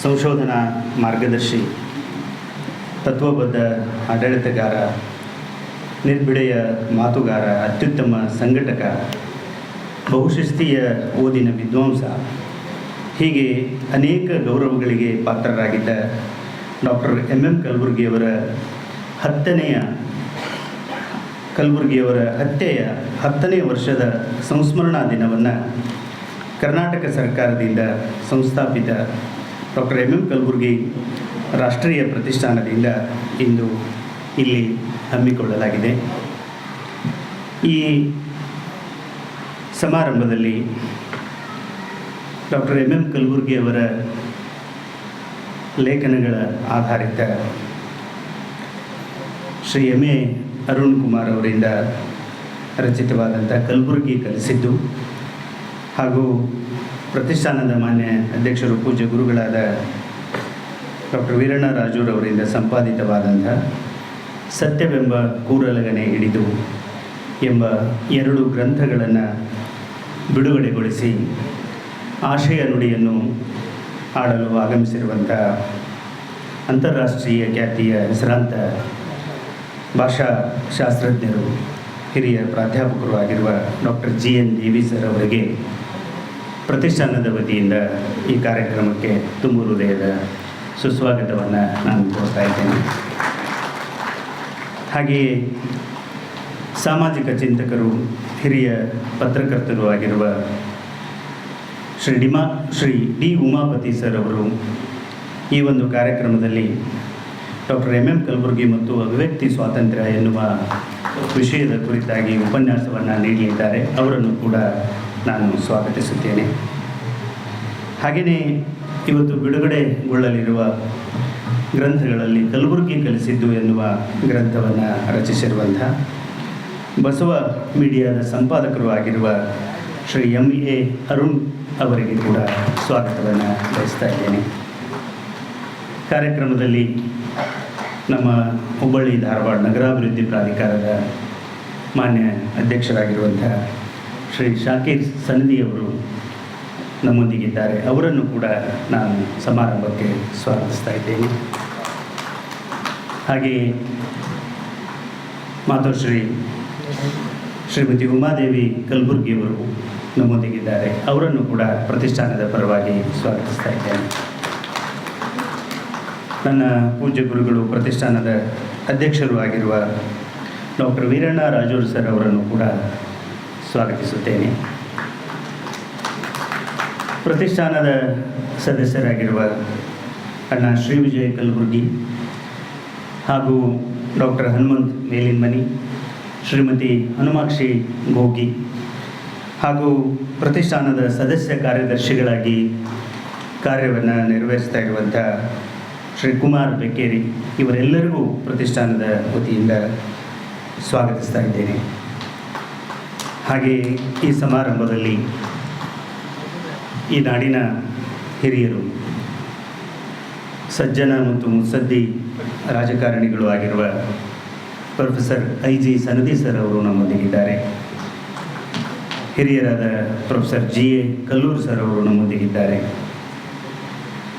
ಸಂಶೋಧನಾ ಮಾರ್ಗದರ್ಶಿ, ತತ್ವಬದ್ಧ ಆಡಳಿತಗಾರ, ನಿರ್ಭಿಡೆಯ ಮಾತುಗಾರ, ಅತ್ಯುತ್ತಮ ಸಂಘಟಕ, ಬಹುಶಿಸ್ತೀಯ ಓದಿನ ವಿದ್ವಾಂಸ, ಹೀಗೆ ಅನೇಕ ಗೌರವಗಳಿಗೆ ಪಾತ್ರರಾಗಿದ್ದ ಡಾಕ್ಟರ್ ಎಂ ಕಲಬುರ್ಗಿಯವರ ಹತ್ಯೆಯ 10ನೇ ವರ್ಷದ ಸಂಸ್ಮರಣಾ ದಿನವನ್ನು ಕರ್ನಾಟಕ ಸರ್ಕಾರದಿಂದ ಸಂಸ್ಥಾಪಿತ ಡಾಕ್ಟರ್ ಎಂ ಕಲಬುರ್ಗಿ ರಾಷ್ಟ್ರೀಯ ಪ್ರತಿಷ್ಠಾನದಿಂದ ಇಂದು ಇಲ್ಲಿ ಹಮ್ಮಿಕೊಳ್ಳಲಾಗಿದೆ. ಈ ಸಮಾರಂಭದಲ್ಲಿ ಡಾಕ್ಟರ್ ಎಂ ಕಲಬುರ್ಗಿಯವರ ಲೇಖನಗಳ ಆಧಾರಿತ ಶ್ರೀ ಎ ಅರುಣ್ ಕುಮಾರ್ ಅವರಿಂದ ರಚಿತವಾದಂಥ ಕಲಬುರ್ಗಿ ಕಲಿಸಿದ್ದು ಹಾಗೂ ಪ್ರತಿಷ್ಠಾನದ ಮಾನ್ಯ ಅಧ್ಯಕ್ಷರು ಪೂಜ್ಯ ಗುರುಗಳಾದ ಡಾಕ್ಟರ್ ವೀರಣ್ಣ ರಾಜೂರವರಿಂದ ಸಂಪಾದಿತವಾದಂಥ ಸತ್ಯವೆಂಬ ಕೂರಲಗನೆ ಹಿಡಿದು ಎಂಬ 2 ಗ್ರಂಥಗಳನ್ನು ಬಿಡುಗಡೆಗೊಳಿಸಿ ಆಶಯ ನುಡಿಯನ್ನು ಆಡಲು ಆಗಮಿಸಿರುವಂಥ ಅಂತಾರಾಷ್ಟ್ರೀಯ ಖ್ಯಾತಿಯ ಹೆಸರಾಂತ ಭಾಷಾಶಾಸ್ತ್ರಜ್ಞರು, ಹಿರಿಯ ಪ್ರಾಧ್ಯಾಪಕರು ಆಗಿರುವ ಡಾಕ್ಟರ್ GN ದೇವಿ ಸರ್ ಅವರಿಗೆ ಪ್ರತಿಷ್ಠಾನದ ವತಿಯಿಂದ ಈ ಕಾರ್ಯಕ್ರಮಕ್ಕೆ ತುಂಬ ಹೃದಯದ ಸುಸ್ವಾಗತವನ್ನು ನಾನು ಕೋರ್ತಾ ಇದ್ದೇನೆ. ಹಾಗೆಯೇ ಸಾಮಾಜಿಕ ಚಿಂತಕರು, ಹಿರಿಯ ಪತ್ರಕರ್ತರು ಆಗಿರುವ ಶ್ರೀ ಡಿ ಉಮಾಪತಿ ಸರ್ ಅವರು ಈ ಒಂದು ಕಾರ್ಯಕ್ರಮದಲ್ಲಿ ಡಾಕ್ಟರ್ ಎಂ ಕಲಬುರ್ಗಿ ಮತ್ತು ಅಭಿವ್ಯಕ್ತಿ ಸ್ವಾತಂತ್ರ್ಯ ಎನ್ನುವ ವಿಷಯದ ಕುರಿತಾಗಿ ಉಪನ್ಯಾಸವನ್ನು ನೀಡಲಿದ್ದಾರೆ. ಅವರನ್ನು ಕೂಡ ನಾನು ಸ್ವಾಗತಿಸುತ್ತೇನೆ. ಹಾಗೆಯೇ ಇವತ್ತು ಬಿಡುಗಡೆಗೊಳ್ಳಲಿರುವ ಗ್ರಂಥಗಳಲ್ಲಿ ಕಲಬುರ್ಗಿ ಕಲಿಸಿದ್ದು ಎನ್ನುವ ಗ್ರಂಥವನ್ನು ರಚಿಸಿರುವಂಥ ಬಸವ ಮೀಡಿಯಾದ ಸಂಪಾದಕರು ಆಗಿರುವ ಶ್ರೀ ಎ ಅರುಣ್ ಅವರಿಗೆ ಕೂಡ ಸ್ವಾಗತವನ್ನು ಬಯಸ್ತಾ ಇದ್ದೇನೆ. ಕಾರ್ಯಕ್ರಮದಲ್ಲಿ ನಮ್ಮ ಹುಬ್ಬಳ್ಳಿ ಧಾರವಾಡ ನಗರಾಭಿವೃದ್ಧಿ ಪ್ರಾಧಿಕಾರದ ಮಾನ್ಯ ಅಧ್ಯಕ್ಷರಾಗಿರುವಂಥ ಶ್ರೀ ಶಾಕೀರ್ ಸನದಿಯವರು ನಮ್ಮೊಂದಿಗಿದ್ದಾರೆ. ಅವರನ್ನು ಕೂಡ ನಾನು ಸಮಾರಂಭಕ್ಕೆ ಸ್ವಾಗತಿಸ್ತಾ ಇದ್ದೇನೆ. ಹಾಗೆಯೇ ಶ್ರೀಮತಿ ಉಮಾದೇವಿ ಕಲಬುರ್ಗಿಯವರು ನಮ್ಮೊಂದಿಗಿದ್ದಾರೆ. ಅವರನ್ನು ಕೂಡ ಪ್ರತಿಷ್ಠಾನದ ಪರವಾಗಿ ಸ್ವಾಗತಿಸ್ತಾ ಇದ್ದೇನೆ. ನನ್ನ ಪೂಜ್ಯ ಗುರುಗಳು, ಪ್ರತಿಷ್ಠಾನದ ಅಧ್ಯಕ್ಷರು ಆಗಿರುವ ಡಾಕ್ಟರ್ ವೀರಣ್ಣ ರಾಜೂರ್ ಸರ್ ಅವರನ್ನು ಕೂಡ ಸ್ವಾಗತಿಸುತ್ತೇನೆ. ಪ್ರತಿಷ್ಠಾನದ ಸದಸ್ಯರಾಗಿರುವ ಅಣ್ಣ ಶ್ರೀ ವಿಜಯ್ ಕಲಬುರ್ಗಿ ಹಾಗೂ ಡಾಕ್ಟರ್ ಹನುಮಂತ್ ಮೇಲಿನ್ಮನಿ, ಶ್ರೀಮತಿ ಹನುಮಾಕ್ಷಿ ಗೋಗಿ ಹಾಗೂ ಪ್ರತಿಷ್ಠಾನದ ಸದಸ್ಯ ಕಾರ್ಯದರ್ಶಿಗಳಾಗಿ ಕಾರ್ಯವನ್ನು ನಿರ್ವಹಿಸ್ತಾ ಇರುವಂಥ ಶ್ರೀ ಕುಮಾರ್ ಬೆಕ್ಕೇರಿ, ಇವರೆಲ್ಲರಿಗೂ ಪ್ರತಿಷ್ಠಾನದ ವತಿಯಿಂದ ಸ್ವಾಗತಿಸ್ತಾ ಇದ್ದೇನೆ. ಹಾಗೆಯೇ ಈ ಸಮಾರಂಭದಲ್ಲಿ ಈ ನಾಡಿನ ಹಿರಿಯರು, ಸಜ್ಜನ ಮತ್ತು ಮುತ್ಸದ್ದಿ ರಾಜಕಾರಣಿಗಳು ಆಗಿರುವ ಪ್ರೊಫೆಸರ್ IG ಸನದಿ ಸರ್ ಅವರು ನಮ್ಮೊಂದಿಗಿದ್ದಾರೆ. ಹಿರಿಯರಾದ ಪ್ರೊಫೆಸರ್ GA ಕಲ್ಲೂರು ಸರ್ ಅವರು ನಮ್ಮೊಂದಿಗಿದ್ದಾರೆ.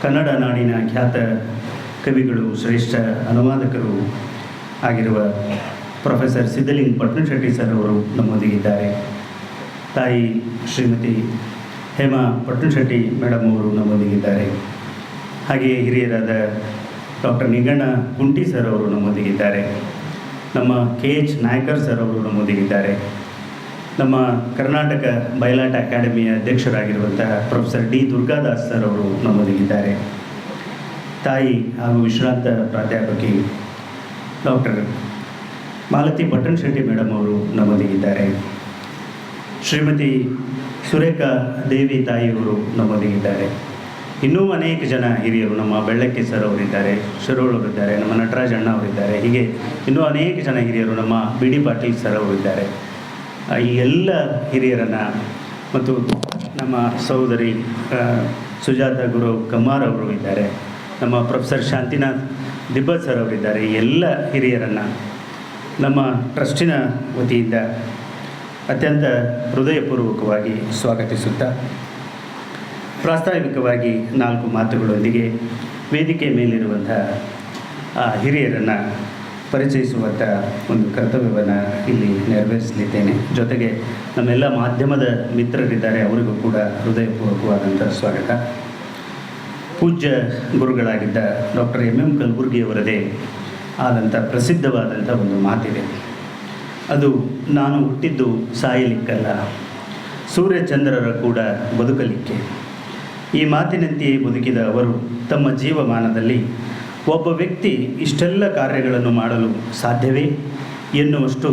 ಕನ್ನಡ ನಾಡಿನ ಖ್ಯಾತ ಕವಿಗಳು, ಶ್ರೇಷ್ಠ ಅನುವಾದಕರು ಆಗಿರುವ ಪ್ರೊಫೆಸರ್ ಸಿದ್ಧಲಿಂಗ ಪಟ್ಟಣಶೆಟ್ಟಿ ಸರ್ ಅವರು ನಮ್ಮೊಂದಿಗಿದ್ದಾರೆ. ತಾಯಿ ಶ್ರೀಮತಿ ಹೇಮಾ ಪಟ್ಟಣಶೆಟ್ಟಿ ಮೇಡಮ್ ಅವರು ನಮ್ಮೊಂದಿಗಿದ್ದಾರೆ. ಹಾಗೆಯೇ ಹಿರಿಯರಾದ ಡಾಕ್ಟರ್ ನಿಗಣ್ಣ ಕುಂಟಿ ಸರ್ ಅವರು ನಮ್ಮೊಂದಿಗಿದ್ದಾರೆ. ನಮ್ಮ KH ನಾಯ್ಕರ್ ಸರ್ ಅವರು ನಮ್ಮೊಂದಿಗಿದ್ದಾರೆ. ನಮ್ಮ ಕರ್ನಾಟಕ ಬಯಲಾಟ ಅಕಾಡೆಮಿಯ ಅಧ್ಯಕ್ಷರಾಗಿರುವಂತಹ ಪ್ರೊಫೆಸರ್ D ದುರ್ಗಾದಾಸ್ ಸರ್ ಅವರು ನಮ್ಮೊಂದಿಗಿದ್ದಾರೆ. ತಾಯಿ ಹಾಗೂ ವಿಶ್ರಾಂತ ಪ್ರಾಧ್ಯಾಪಕಿ ಡಾಕ್ಟರ್ ಮಾಲತಿ ಪಟ್ಟಣಶೆಟ್ಟಿ ಮೇಡಮ್ ಅವರು ನಮ್ಮೊಂದಿಗಿದ್ದಾರೆ. ಶ್ರೀಮತಿ ಸುರೇಖಾ ದೇವಿ ತಾಯಿಯವರು ನಮ್ಮೊಂದಿಗಿದ್ದಾರೆ. ಇನ್ನೂ ಅನೇಕ ಜನ ಹಿರಿಯರು, ನಮ್ಮ ಬೆಳ್ಳಕ್ಕೆ ಸರ್ ಅವರಿದ್ದಾರೆ, ಶಿರೋಳ್ ಅವರಿದ್ದಾರೆ, ನಮ್ಮ ನಟರಾಜ್ ಅಣ್ಣ ಅವರಿದ್ದಾರೆ. ಹೀಗೆ ಇನ್ನೂ ಅನೇಕ ಜನ ಹಿರಿಯರು, ನಮ್ಮ BD ಪಾಟೀಲ್ ಸರ್ ಅವರಿದ್ದಾರೆ. ಈ ಎಲ್ಲ ಹಿರಿಯರನ್ನು ಮತ್ತು ನಮ್ಮ ಸಹೋದರಿ ಸುಜಾತ ಗುರು ಕಮ್ಮಾರ್ ಅವರು ಇದ್ದಾರೆ, ನಮ್ಮ ಪ್ರೊಫೆಸರ್ ಶಾಂತಿನಾಥ್ ದಿಬ್ಬತ್ ಸರ್ ಅವರಿದ್ದಾರೆ. ಈ ಎಲ್ಲ ಹಿರಿಯರನ್ನು ನಮ್ಮ ಟ್ರಸ್ಟಿನ ವತಿಯಿಂದ ಅತ್ಯಂತ ಹೃದಯಪೂರ್ವಕವಾಗಿ ಸ್ವಾಗತಿಸುತ್ತಾ ಪ್ರಾಸ್ತಾವಿಕವಾಗಿ 4 ಮಾತುಗಳೊಂದಿಗೆ ವೇದಿಕೆ ಮೇಲಿರುವಂಥ ಹಿರಿಯರನ್ನು ಪರಿಚಯಿಸುವಂಥ ಒಂದು ಕರ್ತವ್ಯವನ್ನು ಇಲ್ಲಿ ನೆರವೇರಿಸಲಿದ್ದೇನೆ. ಜೊತೆಗೆ ನಮ್ಮೆಲ್ಲ ಮಾಧ್ಯಮದ ಮಿತ್ರರಿದ್ದಾರೆ, ಅವರಿಗೂ ಕೂಡ ಹೃದಯಪೂರ್ವಕವಾದಂಥ ಸ್ವಾಗತ. ಪೂಜ್ಯ ಗುರುಗಳಾಗಿದ್ದ ಡಾಕ್ಟರ್ ಎಂ ಕಲಬುರ್ಗಿಯವರದೇ ಆದಂಥ ಪ್ರಸಿದ್ಧವಾದಂಥ ಒಂದು ಮಾತಿದೆ. ಅದು ನಾನು ಹುಟ್ಟಿದ್ದು ಸಾಯಲಿಕ್ಕಲ್ಲ, ಸೂರ್ಯಚಂದ್ರರ ಕೂಡ ಬದುಕಲಿಕ್ಕೆ. ಈ ಮಾತಿನಂತೆಯೇ ಬದುಕಿದ ಅವರು ತಮ್ಮ ಜೀವಮಾನದಲ್ಲಿ ಒಬ್ಬ ವ್ಯಕ್ತಿ ಇಷ್ಟೆಲ್ಲ ಕಾರ್ಯಗಳನ್ನು ಮಾಡಲು ಸಾಧ್ಯವೇ ಎನ್ನುವಷ್ಟು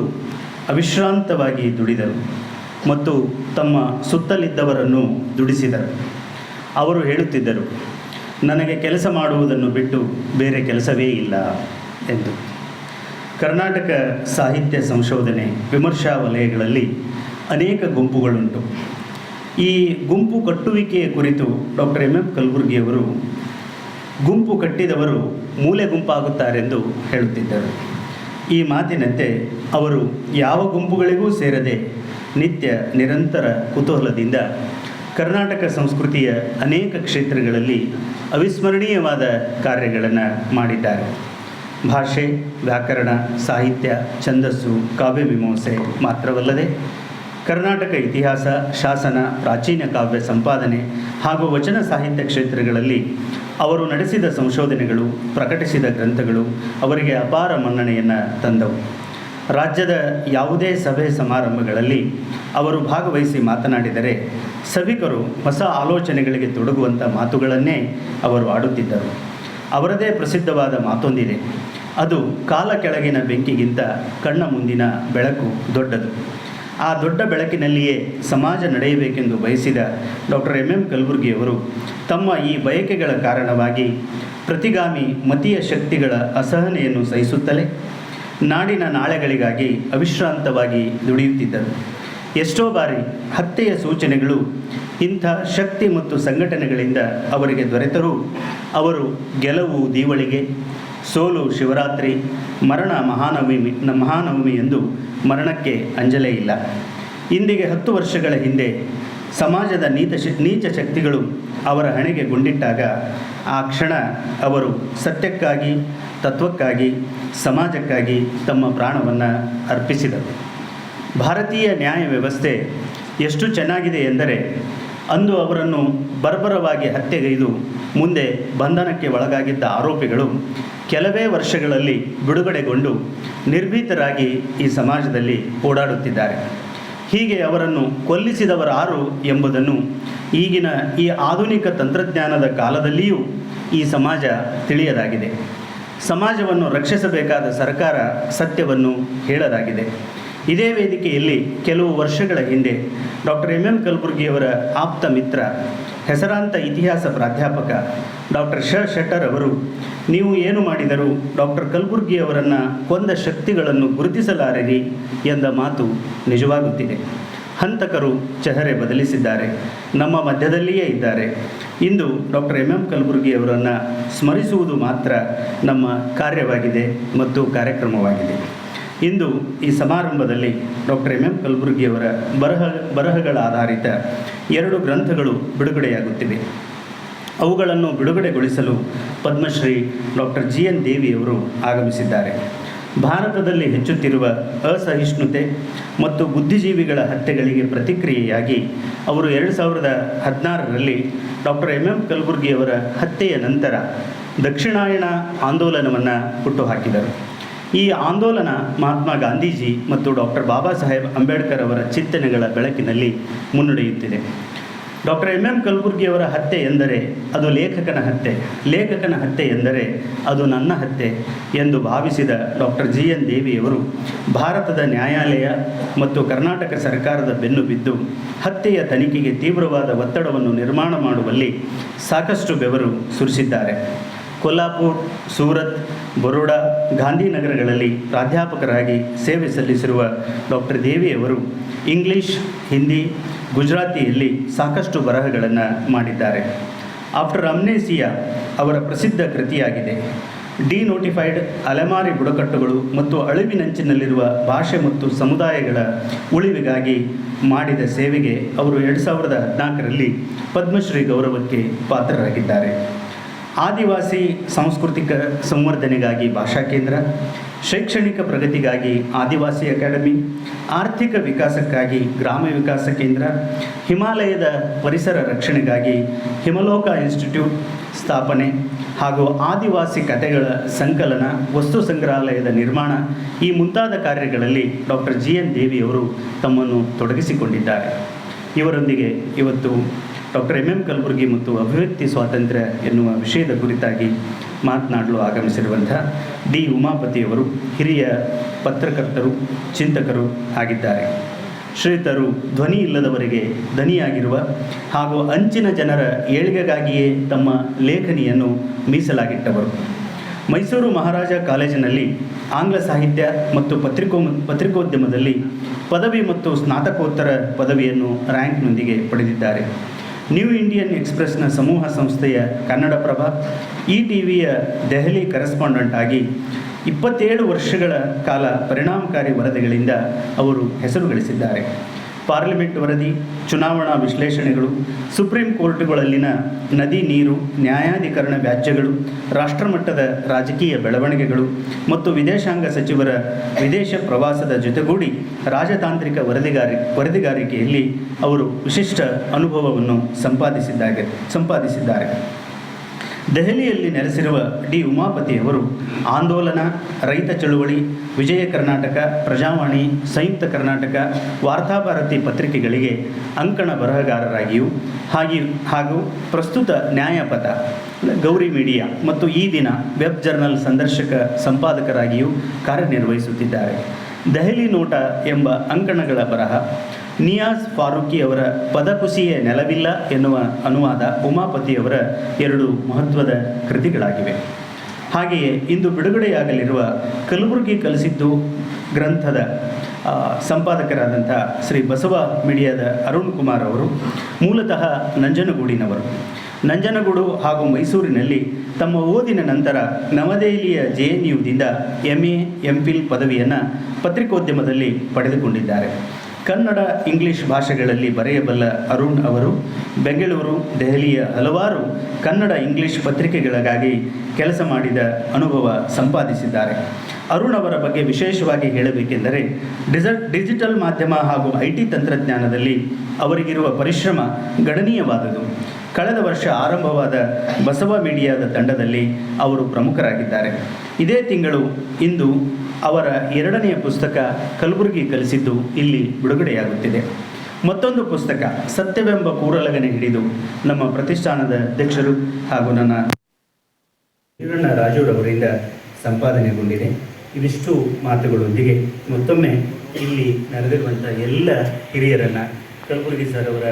ಅವಿಶ್ರಾಂತವಾಗಿ ದುಡಿದರು ಮತ್ತು ತಮ್ಮ ಸುತ್ತಲಿದ್ದವರನ್ನು ದುಡಿಸಿದರು. ಅವರು ಹೇಳುತ್ತಿದ್ದರು, ನನಗೆ ಕೆಲಸ ಮಾಡುವುದನ್ನು ಬಿಟ್ಟು ಬೇರೆ ಕೆಲಸವೇ ಇಲ್ಲ ಎಂದು. ಕರ್ನಾಟಕ ಸಾಹಿತ್ಯ ಸಂಶೋಧನೆ ವಿಮರ್ಶಾ ವಲಯಗಳಲ್ಲಿ ಅನೇಕ ಗುಂಪುಗಳುಂಟು. ಈ ಗುಂಪು ಕಟ್ಟುವಿಕೆಯ ಕುರಿತು ಡಾಕ್ಟರ್ ಎಂ ಕಲಬುರ್ಗಿಯವರು ಗುಂಪು ಕಟ್ಟಿದವರು ಮೂಲೆ ಗುಂಪಾಗುತ್ತಾರೆಂದು ಹೇಳುತ್ತಿದ್ದರು. ಈ ಮಾತಿನಂತೆ ಅವರು ಯಾವ ಗುಂಪುಗಳಿಗೂ ಸೇರದೆ ನಿತ್ಯ ನಿರಂತರ ಕುತೂಹಲದಿಂದ ಕರ್ನಾಟಕ ಸಂಸ್ಕೃತಿಯ ಅನೇಕ ಕ್ಷೇತ್ರಗಳಲ್ಲಿ ಅವಿಸ್ಮರಣೀಯವಾದ ಕಾರ್ಯಗಳನ್ನು ಮಾಡಿದ್ದಾರೆ. ಭಾಷೆ, ವ್ಯಾಕರಣ, ಸಾಹಿತ್ಯ, ಛಂದಸ್ಸು, ಕಾವ್ಯಮೀಮಾಂಸೆ ಮಾತ್ರವಲ್ಲದೆ ಕರ್ನಾಟಕ ಇತಿಹಾಸ, ಶಾಸನ, ಪ್ರಾಚೀನ ಕಾವ್ಯ ಸಂಪಾದನೆ ಹಾಗೂ ವಚನ ಸಾಹಿತ್ಯ ಕ್ಷೇತ್ರಗಳಲ್ಲಿ ಅವರು ನಡೆಸಿದ ಸಂಶೋಧನೆಗಳು, ಪ್ರಕಟಿಸಿದ ಗ್ರಂಥಗಳು ಅವರಿಗೆ ಅಪಾರ ಮನ್ನಣೆಯನ್ನು ತಂದವು. ರಾಜ್ಯದ ಯಾವುದೇ ಸಭೆ ಸಮಾರಂಭಗಳಲ್ಲಿ ಅವರು ಭಾಗವಹಿಸಿ ಮಾತನಾಡಿದರೆ ಸಭಿಕರು ಹೊಸ ಆಲೋಚನೆಗಳಿಗೆ ತೊಡಗುವಂಥ ಮಾತುಗಳನ್ನೇ ಅವರು ಆಡುತ್ತಿದ್ದರು. ಅವರದೇ ಪ್ರಸಿದ್ಧವಾದ ಮಾತೊಂದಿದೆ. ಅದು ಕಾಲ ಕೆಳಗಿನ ಬೆಂಕಿಗಿಂತ ಕಣ್ಣ ಮುಂದಿನ ಬೆಳಕು ದೊಡ್ಡದು. ಆ ದೊಡ್ಡ ಬೆಳಕಿನಲ್ಲಿಯೇ ಸಮಾಜ ನಡೆಯಬೇಕೆಂದು ಬಯಸಿದ ಡಾಕ್ಟರ್ ಎಂ ಕಲಬುರ್ಗಿಯವರು ತಮ್ಮ ಈ ಬಯಕೆಗಳ ಕಾರಣವಾಗಿ ಪ್ರತಿಗಾಮಿ ಮತೀಯ ಶಕ್ತಿಗಳ ಅಸಹನೆಯನ್ನು ಸಹಿಸುತ್ತಲೇ ನಾಡಿನ ನಾಳೆಗಳಿಗಾಗಿ ಅವಿಶ್ರಾಂತವಾಗಿ ದುಡಿಯುತ್ತಿದ್ದರು. ಎಷ್ಟೋ ಬಾರಿ ಹತ್ಯೆಯ ಸೂಚನೆಗಳು ಇಂಥ ಶಕ್ತಿ ಮತ್ತು ಸಂಘಟನೆಗಳಿಂದ ಅವರಿಗೆ ದೊರೆತರೂ ಅವರು ಗೆಲುವು ದೀವಳಿಗೆ, ಸೋಲು ಶಿವರಾತ್ರಿ, ಮರಣ ಮಹಾನವಮಿ ಎಂದು ಮರಣಕ್ಕೆ ಅಂಜಲೇ ಇಲ್ಲ. ಇಂದಿಗೆ 10 ವರ್ಷಗಳ ಹಿಂದೆ ಸಮಾಜದ ನೀಚ ಶಕ್ತಿಗಳು ಅವರ ಹಣೆಗೆ ಗುಂಡಿಟ್ಟಾಗ ಆ ಕ್ಷಣ ಅವರು ಸತ್ಯಕ್ಕಾಗಿ, ತತ್ವಕ್ಕಾಗಿ, ಸಮಾಜಕ್ಕಾಗಿ ತಮ್ಮ ಪ್ರಾಣವನ್ನು ಅರ್ಪಿಸಿದರು. ಭಾರತೀಯ ನ್ಯಾಯ ವ್ಯವಸ್ಥೆ ಎಷ್ಟು ಚೆನ್ನಾಗಿದೆ ಎಂದರೆ ಅಂದು ಅವರನ್ನು ಬರ್ಬರವಾಗಿ ಹತ್ಯೆಗೈದು ಮುಂದೆ ಬಂಧನಕ್ಕೆ ಒಳಗಾಗಿದ್ದ ಆರೋಪಿಗಳು ಕೆಲವೇ ವರ್ಷಗಳಲ್ಲಿ ಬಿಡುಗಡೆಗೊಂಡು ನಿರ್ಭೀತರಾಗಿ ಈ ಸಮಾಜದಲ್ಲಿ ಓಡಾಡುತ್ತಿದ್ದಾರೆ. ಹೀಗೆ ಅವರನ್ನು ಕೊಲ್ಲಿಸಿದವರಾರು ಎಂಬುದನ್ನು ಈಗಿನ ಈ ಆಧುನಿಕ ತಂತ್ರಜ್ಞಾನದ ಕಾಲದಲ್ಲಿಯೂ ಈ ಸಮಾಜ ತಿಳಿಯದಾಗಿದೆ. ಸಮಾಜವನ್ನು ರಕ್ಷಿಸಬೇಕಾದ ಸರ್ಕಾರ ಸತ್ಯವನ್ನು ಹೇಳದಾಗಿದೆ. ಇದೇ ವೇದಿಕೆಯಲ್ಲಿ ಕೆಲವು ವರ್ಷಗಳ ಹಿಂದೆ ಡಾಕ್ಟರ್ ಎಂ ಕಲಬುರ್ಗಿಯವರ ಆಪ್ತ ಮಿತ್ರ, ಹೆಸರಾಂತ ಇತಿಹಾಸ ಪ್ರಾಧ್ಯಾಪಕ ಡಾಕ್ಟರ್ ಶೆಟ್ಟರ್ ಅವರು, ನೀವು ಏನು ಮಾಡಿದರೂ ಡಾಕ್ಟರ್ ಕಲಬುರ್ಗಿಯವರನ್ನು ಕೊಂದ ಶಕ್ತಿಗಳನ್ನು ಗುರುತಿಸಲಾರಿರಿ ಎಂದ ಮಾತು ನಿಜವಾಗುತ್ತಿದೆ. ಹಂತಕರು ಚೆಹರೆ ಬದಲಿಸಿದ್ದಾರೆ, ನಮ್ಮ ಮಧ್ಯದಲ್ಲಿಯೇ ಇದ್ದಾರೆ. ಇಂದು ಡಾಕ್ಟರ್ ಎಂ ಕಲಬುರ್ಗಿಯವರನ್ನು ಸ್ಮರಿಸುವುದು ಮಾತ್ರ ನಮ್ಮ ಕಾರ್ಯವಾಗಿದೆ ಮತ್ತು ಕಾರ್ಯಕ್ರಮವಾಗಿದೆ. ಇಂದು ಈ ಸಮಾರಂಭದಲ್ಲಿ ಡಾಕ್ಟರ್ ಎಂ ಕಲಬುರ್ಗಿಯವರ ಬರಹಗಳ ಆಧಾರಿತ 2 ಗ್ರಂಥಗಳು ಬಿಡುಗಡೆಯಾಗುತ್ತಿವೆ. ಅವುಗಳನ್ನು ಬಿಡುಗಡೆಗೊಳಿಸಲು ಪದ್ಮಶ್ರೀ ಡಾಕ್ಟರ್ GN ದೇವಿಯವರು ಆಗಮಿಸಿದ್ದಾರೆ. ಭಾರತದಲ್ಲಿ ಹೆಚ್ಚುತ್ತಿರುವ ಅಸಹಿಷ್ಣುತೆ ಮತ್ತು ಬುದ್ಧಿಜೀವಿಗಳ ಹತ್ಯೆಗಳಿಗೆ ಪ್ರತಿಕ್ರಿಯೆಯಾಗಿ ಅವರು 2016ರಲ್ಲಿ ಡಾಕ್ಟರ್ ಎಂ ಕಲಬುರ್ಗಿಯವರ ಹತ್ಯೆಯ ನಂತರ ದಕ್ಷಿಣಾಯಣ ಆಂದೋಲನವನ್ನು ಹುಟ್ಟುಹಾಕಿದರು. ಈ ಆಂದೋಲನ ಮಹಾತ್ಮ ಗಾಂಧೀಜಿ ಮತ್ತು ಡಾಕ್ಟರ್ ಬಾಬಾ ಸಾಹೇಬ್ ಅಂಬೇಡ್ಕರ್ ಅವರ ಚಿಂತನೆಗಳ ಬೆಳಕಿನಲ್ಲಿ ಮುನ್ನಡೆಯುತ್ತಿದೆ. ಡಾಕ್ಟರ್ ಎಂ ಕಲಬುರ್ಗಿಯವರ ಹತ್ಯೆ ಎಂದರೆ ಅದು ಲೇಖಕನ ಹತ್ಯೆ, ಲೇಖಕನ ಹತ್ಯೆ ಎಂದರೆ ಅದು ನನ್ನ ಹತ್ಯೆ ಎಂದು ಭಾವಿಸಿದ ಡಾಕ್ಟರ್ GN ದೇವಿಯವರು ಭಾರತದ ನ್ಯಾಯಾಲಯ ಮತ್ತು ಕರ್ನಾಟಕ ಸರ್ಕಾರದ ಬೆನ್ನು ಬಿದ್ದು ಹತ್ಯೆಯ ತನಿಖೆಗೆ ತೀವ್ರವಾದ ಒತ್ತಡವನ್ನು ನಿರ್ಮಾಣ ಮಾಡುವಲ್ಲಿ ಸಾಕಷ್ಟು ಬೆವರು ಸುರಿಸಿದ್ದಾರೆ. ಕೊಲ್ಲಾಪುರ್, ಸೂರತ್, ಬರೋಡಾ, ಗಾಂಧಿನಗರಗಳಲ್ಲಿ ಪ್ರಾಧ್ಯಾಪಕರಾಗಿ ಸೇವೆ ಸಲ್ಲಿಸಿರುವ ಡಾಕ್ಟರ್ ದೇವಿಯವರು ಇಂಗ್ಲೀಷ್, ಹಿಂದಿ, ಗುಜರಾತಿಯಲ್ಲಿ ಸಾಕಷ್ಟು ಬರಹಗಳನ್ನು ಮಾಡಿದ್ದಾರೆ. ಆಫ್ಟರ್ ಅಮ್ನೇಸಿಯಾ ಅವರ ಪ್ರಸಿದ್ಧ ಕೃತಿಯಾಗಿದೆ. ಡಿನೋಟಿಫೈಡ್ ಅಲೆಮಾರಿ ಬುಡಕಟ್ಟುಗಳು ಮತ್ತು ಅಳಿವಿನಂಚಿನಲ್ಲಿರುವ ಭಾಷೆ ಮತ್ತು ಸಮುದಾಯಗಳ ಉಳಿವಿಗಾಗಿ ಮಾಡಿದ ಸೇವೆಗೆ ಅವರು 2014ರಲ್ಲಿ ಪದ್ಮಶ್ರೀ ಗೌರವಕ್ಕೆ ಪಾತ್ರರಾಗಿದ್ದಾರೆ. ಆದಿವಾಸಿ ಸಾಂಸ್ಕೃತಿಕ ಸಂವರ್ಧನೆಗಾಗಿ ಭಾಷಾ ಕೇಂದ್ರ, ಶೈಕ್ಷಣಿಕ ಪ್ರಗತಿಗಾಗಿ ಆದಿವಾಸಿ ಅಕಾಡೆಮಿ, ಆರ್ಥಿಕ ವಿಕಾಸಕ್ಕಾಗಿ ಗ್ರಾಮ ವಿಕಾಸ ಕೇಂದ್ರ, ಹಿಮಾಲಯದ ಪರಿಸರ ರಕ್ಷಣೆಗಾಗಿ ಹಿಮಲೋಕ ಇನ್ಸ್ಟಿಟ್ಯೂಟ್ ಸ್ಥಾಪನೆ ಹಾಗೂ ಆದಿವಾಸಿ ಕಥೆಗಳ ಸಂಕಲನ, ವಸ್ತು ಸಂಗ್ರಹಾಲಯದ ನಿರ್ಮಾಣ ಈ ಮುಂತಾದ ಕಾರ್ಯಗಳಲ್ಲಿ ಡಾಕ್ಟರ್ GN ದೇವಿಯವರು ತಮ್ಮನ್ನು ತೊಡಗಿಸಿಕೊಂಡಿದ್ದಾರೆ. ಇವರೊಂದಿಗೆ ಇವತ್ತು ಡಾಕ್ಟರ್ MM ಕಲಬುರ್ಗಿ ಮತ್ತು ಅಭಿವ್ಯಕ್ತಿ ಸ್ವಾತಂತ್ರ್ಯ ಎನ್ನುವ ವಿಷಯದ ಕುರಿತಾಗಿ ಮಾತನಾಡಲು ಆಗಮಿಸಿರುವಂಥ ಡಿ ಉಮಾಪತಿಯವರು ಹಿರಿಯ ಪತ್ರಕರ್ತರು, ಚಿಂತಕರು ಆಗಿದ್ದಾರೆ. ಶ್ರೀತರು ಧ್ವನಿ ಇಲ್ಲದವರಿಗೆ ದನಿಯಾಗಿರುವ ಹಾಗೂ ಅಂಚಿನ ಜನರ ಏಳಿಗೆಗಾಗಿಯೇ ತಮ್ಮ ಲೇಖನಿಯನ್ನು ಮೀಸಲಾಗಿಟ್ಟವರು. ಮೈಸೂರು ಮಹಾರಾಜ ಕಾಲೇಜಿನಲ್ಲಿ ಆಂಗ್ಲ ಸಾಹಿತ್ಯ ಮತ್ತು ಪತ್ರಿಕೋದ್ಯಮದಲ್ಲಿ ಪದವಿ ಮತ್ತು ಸ್ನಾತಕೋತ್ತರ ಪದವಿಯನ್ನು ರ್ಯಾಂಕ್ನೊಂದಿಗೆ ಪಡೆದಿದ್ದಾರೆ. ನ್ಯೂ ಇಂಡಿಯನ್ ಎಕ್ಸ್‌ಪ್ರೆಸ್‌ನ ಸಮೂಹ ಸಂಸ್ಥೆಯ ಕನ್ನಡಪ್ರಭ, ETVಯ ದೆಹಲಿ ಕರೆಸ್ಪಾಂಡೆಂಟ್ ಆಗಿ 27 ವರ್ಷಗಳ ಕಾಲ ಪರಿಣಾಮಕಾರಿ ವರದಿಗಳಿಂದ ಅವರು ಹೆಸರು ಗಳಿಸಿದ್ದಾರೆ. ಪಾರ್ಲಿಮೆಂಟ್ ವರದಿ, ಚುನಾವಣಾ ವಿಶ್ಲೇಷಣೆಗಳು, ಸುಪ್ರೀಂ ಕೋರ್ಟ್ಗಳಲ್ಲಿನ ನದಿ ನೀರು, ನ್ಯಾಯಾಧಿಕರಣ ವ್ಯಾಜ್ಯಗಳು, ರಾಷ್ಟ್ರಮಟ್ಟದ ರಾಜಕೀಯ ಬೆಳವಣಿಗೆಗಳು ಮತ್ತು ವಿದೇಶಾಂಗ ಸಚಿವರ ವಿದೇಶ ಪ್ರವಾಸದ ಜೊತೆಗೂಡಿ ರಾಜತಾಂತ್ರಿಕ ವರದಿಗಾರಿಕೆಯಲ್ಲಿ ಅವರು ವಿಶಿಷ್ಟ ಅನುಭವವನ್ನು ಸಂಪಾದಿಸಿದ್ದಾರೆ. ದೆಹಲಿಯಲ್ಲಿ ನೆಲೆಸಿರುವ ಡಿ ಉಮಾಪತಿಯವರು ಆಂದೋಲನ, ರೈತ ಚಳುವಳಿ, ವಿಜಯ ಕರ್ನಾಟಕ, ಪ್ರಜಾವಾಣಿ, ಸಂಯುಕ್ತ ಕರ್ನಾಟಕ, ವಾರ್ತಾಭಾರತಿ ಪತ್ರಿಕೆಗಳಿಗೆ ಅಂಕಣ ಬರಹಗಾರರಾಗಿಯೂ ಹಾಗೂ ಪ್ರಸ್ತುತ ನ್ಯಾಯಪಥ, ಗೌರಿ ಮೀಡಿಯಾ ಮತ್ತು ಈ ದಿನ ವೆಬ್ ಜರ್ನಲ್ ಸಂದರ್ಶಕ ಸಂಪಾದಕರಾಗಿಯೂ ಕಾರ್ಯನಿರ್ವಹಿಸುತ್ತಿದ್ದಾರೆ. ದೆಹಲಿ ನೋಟ ಎಂಬ ಅಂಕಣಗಳ ಬರಹ, ನಿಯಾಜ್ ಫಾರೂಕಿ ಅವರ ಪದಕುಸಿಯೇ ನೆಲವಿಲ್ಲ ಎನ್ನುವ ಅನುವಾದ ಉಮಾಪತಿಯವರ 2 ಮಹತ್ವದ ಕೃತಿಗಳಾಗಿವೆ. ಹಾಗೆಯೇ ಇಂದು ಬಿಡುಗಡೆಯಾಗಲಿರುವ ಕಲಬುರ್ಗಿ ಕಲಿಸಿದ್ದು ಗ್ರಂಥದ ಸಂಪಾದಕರಾದಂಥ ಶ್ರೀ ಬಸವ ಮೀಡಿಯಾದ ಅರುಣ್ ಕುಮಾರ್ ಅವರು ಮೂಲತಃ ನಂಜನಗೂಡಿನವರು. ನಂಜನಗೂಡು ಹಾಗೂ ಮೈಸೂರಿನಲ್ಲಿ ತಮ್ಮ ಓದಿನ ನಂತರ ನವದೆಹಲಿಯ JNUದಿಂದ MA MPhil ಪದವಿಯನ್ನು ಪತ್ರಿಕೋದ್ಯಮದಲ್ಲಿ ಪಡೆದುಕೊಂಡಿದ್ದಾರೆ. ಕನ್ನಡ, ಇಂಗ್ಲಿಷ್ ಭಾಷೆಗಳಲ್ಲಿ ಬರೆಯಬಲ್ಲ ಅರುಣ್ ಅವರು ಬೆಂಗಳೂರು, ದೆಹಲಿಯ ಹಲವಾರು ಕನ್ನಡ, ಇಂಗ್ಲಿಷ್ ಪತ್ರಿಕೆಗಳಿಗಾಗಿ ಕೆಲಸ ಮಾಡಿದ ಅನುಭವ ಸಂಪಾದಿಸಿದ್ದಾರೆ. ಅರುಣ್ ಅವರ ಬಗ್ಗೆ ವಿಶೇಷವಾಗಿ ಹೇಳಬೇಕೆಂದರೆ ಡಿಜಿಟಲ್ ಮಾಧ್ಯಮ ಹಾಗೂ IT ತಂತ್ರಜ್ಞಾನದಲ್ಲಿ ಅವರಿಗಿರುವ ಪರಿಶ್ರಮ ಗಣನೀಯವಾದುದು. ಕಳೆದ ವರ್ಷ ಆರಂಭವಾದ ಬಸವ ಮೀಡಿಯಾದ ತಂಡದಲ್ಲಿ ಅವರು ಪ್ರಮುಖರಾಗಿದ್ದಾರೆ. ಇದೇ ತಿಂಗಳು ಇಂದು ಅವರ 2ನೇ ಪುಸ್ತಕ ಕಲಬುರ್ಗಿ ಕಲಿಸಿದ್ದು ಇಲ್ಲಿ ಬಿಡುಗಡೆಯಾಗುತ್ತಿದೆ. ಮತ್ತೊಂದು ಪುಸ್ತಕ ಸತ್ಯವೆಂಬ ಕೂರಲಗನೆ ಹಿಡಿದು ನಮ್ಮ ಪ್ರತಿಷ್ಠಾನದ ಅಧ್ಯಕ್ಷರು ಹಾಗೂ ನನ್ನ ಹಿರಣ್ಣ ರಾಜೂರವರಿಂದ ಸಂಪಾದನೆಗೊಂಡಿದೆ. ಇವಿಷ್ಟು ಮಾತುಗಳೊಂದಿಗೆ ಮತ್ತೊಮ್ಮೆ ಇಲ್ಲಿ ನಡೆದಿರುವಂಥ ಎಲ್ಲ ಹಿರಿಯರನ್ನು, ಕಲಬುರ್ಗಿ ಸರ್ ಅವರ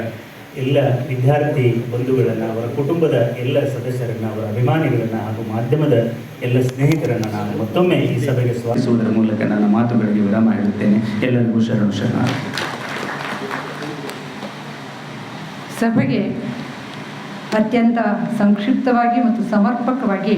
ಎಲ್ಲ ವಿದ್ಯಾರ್ಥಿ ಬಂಧುಗಳನ್ನು, ಅವರ ಕುಟುಂಬದ ಎಲ್ಲ ಸದಸ್ಯರನ್ನು, ಅವರ ಅಭಿಮಾನಿಗಳನ್ನು ಹಾಗೂ ಮಾಧ್ಯಮದ ಎಲ್ಲ ಸ್ನೇಹಿತರನ್ನು ನಾನು ಮತ್ತೊಮ್ಮೆ ಈ ಸಭೆಗೆ ಸ್ವಾಗತಿಸುವುದರ ಮೂಲಕ ನನ್ನ ಮಾತುಗಳಿಗೆ ವಿರಾಮ ಹೇಳುತ್ತೇನೆ. ಎಲ್ಲರಿಗೂ ಶರಣ. ಸಭೆಗೆ ಅತ್ಯಂತ ಸಂಕ್ಷಿಪ್ತವಾಗಿ ಮತ್ತು ಸಮರ್ಪಕವಾಗಿ